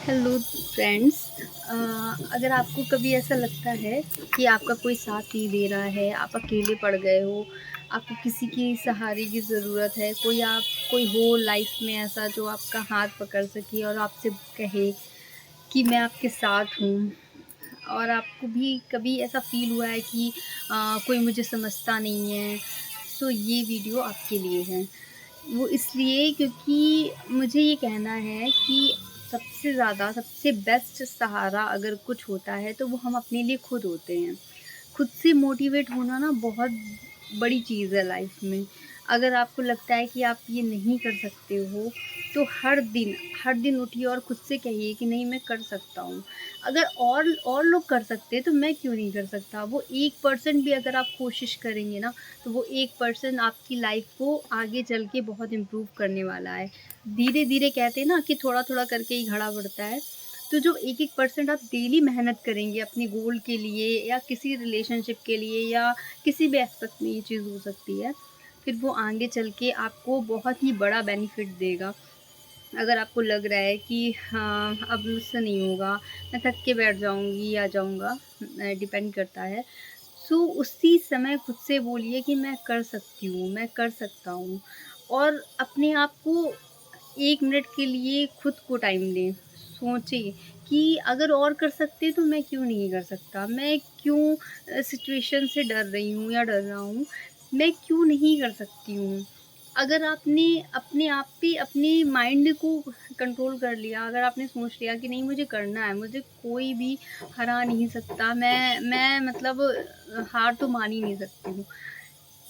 Hello friends. अगर आपको कभी ऐसा लगता है कि आपका कोई साथ नहीं दे रहा है, आप अकेले पड़ गए हो, आपको किसी की सहारे की ज़रूरत है, कोई हो लाइफ में ऐसा जो आपका हाथ पकड़ सके और आपसे कहे कि मैं आपके साथ हूँ, और आपको भी कभी ऐसा फ़ील हुआ है कि कोई मुझे समझता नहीं है, तो ये वीडियो आपके लिए है। वो इसलिए क्योंकि मुझे ये कहना है कि सबसे ज़्यादा, सबसे बेस्ट सहारा अगर कुछ होता है तो वो हम अपने लिए खुद होते हैं। खुद से मोटिवेट होना ना बहुत बड़ी चीज़ है लाइफ में। अगर आपको लगता है कि आप ये नहीं कर सकते हो, तो हर दिन उठिए और खुद से कहिए कि नहीं, मैं कर सकता हूँ। अगर और लोग कर सकते हैं तो मैं क्यों नहीं कर सकता? वो 1% भी अगर आप कोशिश करेंगे ना, तो वो 1% आपकी लाइफ को आगे चल के बहुत इम्प्रूव करने वाला है। धीरे-धीरे कहते हैं ना कि थोड़ा-थोड़ा करके ही घड़ा बढ़ता है। तो जो 1-1% आप डेली मेहनत करेंगे अपने गोल के लिए या किसी रिलेशनशिप के लिए या किसी भी एस्पेक्ट में ये चीज़ हो सकती है, फिर वो आगे चल के आपको बहुत ही बड़ा बेनिफिट देगा। अगर आपको लग रहा है कि हाँ, अब मुझसे नहीं होगा, मैं थक के बैठ जाऊँगी या जाऊँगा, डिपेंड करता है। सो उसी समय खुद से बोलिए कि मैं कर सकती हूँ, मैं कर सकता हूँ, और अपने आप को 1 मिनट के लिए खुद को टाइम दें। सोचें कि अगर और कर सकते हैं तो मैं क्यों नहीं कर सकता? मैं क्यों सिचुएशन से डर रही हूँ या डर रहा हूँ? मैं क्यों नहीं कर सकती हूँ? अगर आपने अपने आप पे अपने माइंड को कंट्रोल कर लिया, अगर आपने सोच लिया कि नहीं, मुझे करना है, मुझे कोई भी हरा नहीं सकता, मैं मतलब हार तो मान ही नहीं सकती हूँ।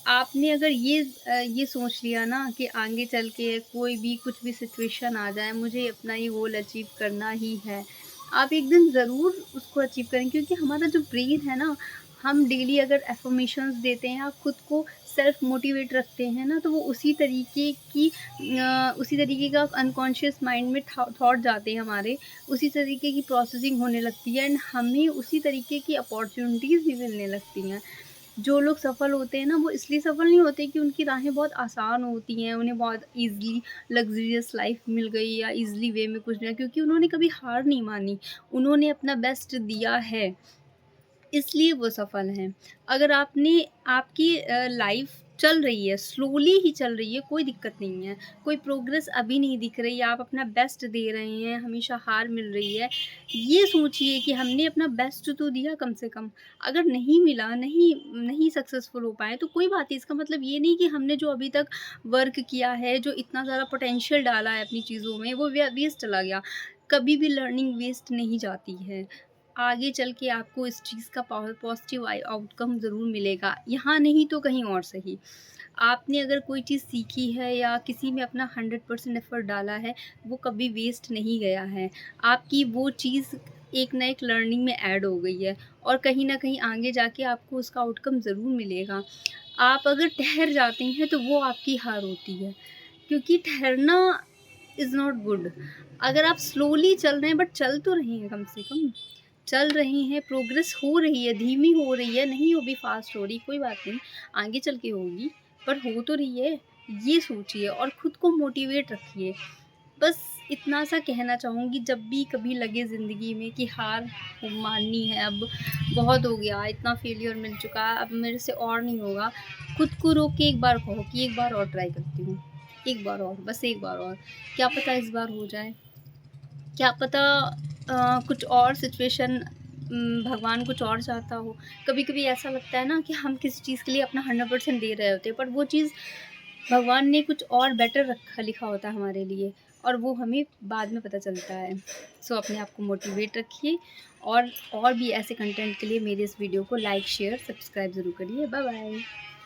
आपने अगर ये सोच लिया ना कि आगे चल के कोई भी कुछ भी सिचुएशन आ जाए, मुझे अपना ये गोल अचीव करना ही है। आप एक दिन ज़रूर उसको अचीव करेंगे, क्योंकि हमारा जो ब्रेन है ना, हम डेली अगर अफ़र्मेशंस देते हैं या खुद को सेल्फ मोटिवेट रखते हैं ना, तो वो उसी तरीके का अनकॉन्शियस माइंड में थॉट जाते हैं हमारे, उसी तरीके की प्रोसेसिंग होने लगती है एंड हमें उसी तरीके की अपॉर्च्युनिटीज़ भी मिलने लगती हैं। जो लोग सफल होते हैं ना, वो इसलिए सफल नहीं होते कि उनकी राहें बहुत आसान होती हैं, उन्हें बहुत ईज़िली लग्ज़रियस लाइफ़ मिल गई या ईज़िली वे में कुछ मिला, क्योंकि उन्होंने कभी हार नहीं मानी, उन्होंने अपना बेस्ट दिया है। इसलिए वो सफल हैं। अगर आपकी लाइफ़ चल रही है, स्लोली ही चल रही है, कोई दिक्कत नहीं है, कोई प्रोग्रेस अभी नहीं दिख रही है, आप अपना बेस्ट दे रहे हैं, हमेशा हार मिल रही है, ये सोचिए कि हमने अपना बेस्ट तो दिया कम से कम। अगर नहीं मिला, नहीं सक्सेसफुल हो पाए, तो कोई बात नहीं, इसका मतलब ये नहीं कि हमने जो अभी तक वर्क किया है, जो इतना सारा पोटेंशियल डाला है अपनी चीज़ों में, वो वेस्ट चला गया। कभी भी लर्निंग वेस्ट नहीं जाती है। आगे चल के आपको इस चीज़ का पॉज़िटिव आउटकम ज़रूर मिलेगा, यहाँ नहीं तो कहीं और सही। आपने अगर कोई चीज़ सीखी है या किसी में अपना 100% एफ़र्ट डाला है, वो कभी वेस्ट नहीं गया है। आपकी वो चीज़ एक ना एक लर्निंग में ऐड हो गई है और कहीं न कहीं आगे जाके आपको उसका आउटकम ज़रूर मिलेगा। आप अगर ठहर जाते हैं तो वो आपकी हार होती है, क्योंकि ठहरना इज़ नॉट गुड। अगर आप स्लोली चल रहे हैं, बट चल तो रहे हैं, कम से कम चल रहे हैं, प्रोग्रेस हो रही है, धीमी हो रही है, नहीं वो भी फ़ास्ट हो रही, कोई बात नहीं, आगे चल के होगी, पर हो तो रही है, ये सोचिए और खुद को मोटिवेट रखिए। बस इतना सा कहना चाहूँगी, जब भी कभी लगे ज़िंदगी में कि हार माननी है, अब बहुत हो गया, इतना फेलियर मिल चुका है, अब मेरे से और नहीं होगा, खुद को रोक के एक बार कहो कि एक बार और ट्राई करती हूँ, एक बार और, बस एक बार और, क्या पता इस बार हो जाए। क्या पता कुछ और सिचुएशन, भगवान कुछ और चाहता हो। कभी-कभी ऐसा लगता है ना कि हम किसी चीज़ के लिए अपना 100% दे रहे होते हैं, पर वो चीज़ भगवान ने कुछ और बेटर रखा लिखा होता है हमारे लिए, और वो हमें बाद में पता चलता है। सो अपने आप को मोटिवेट रखिए, और भी ऐसे कंटेंट के लिए मेरे इस वीडियो को लाइक, शेयर, सब्सक्राइब ज़रूर करिए। Bye bye.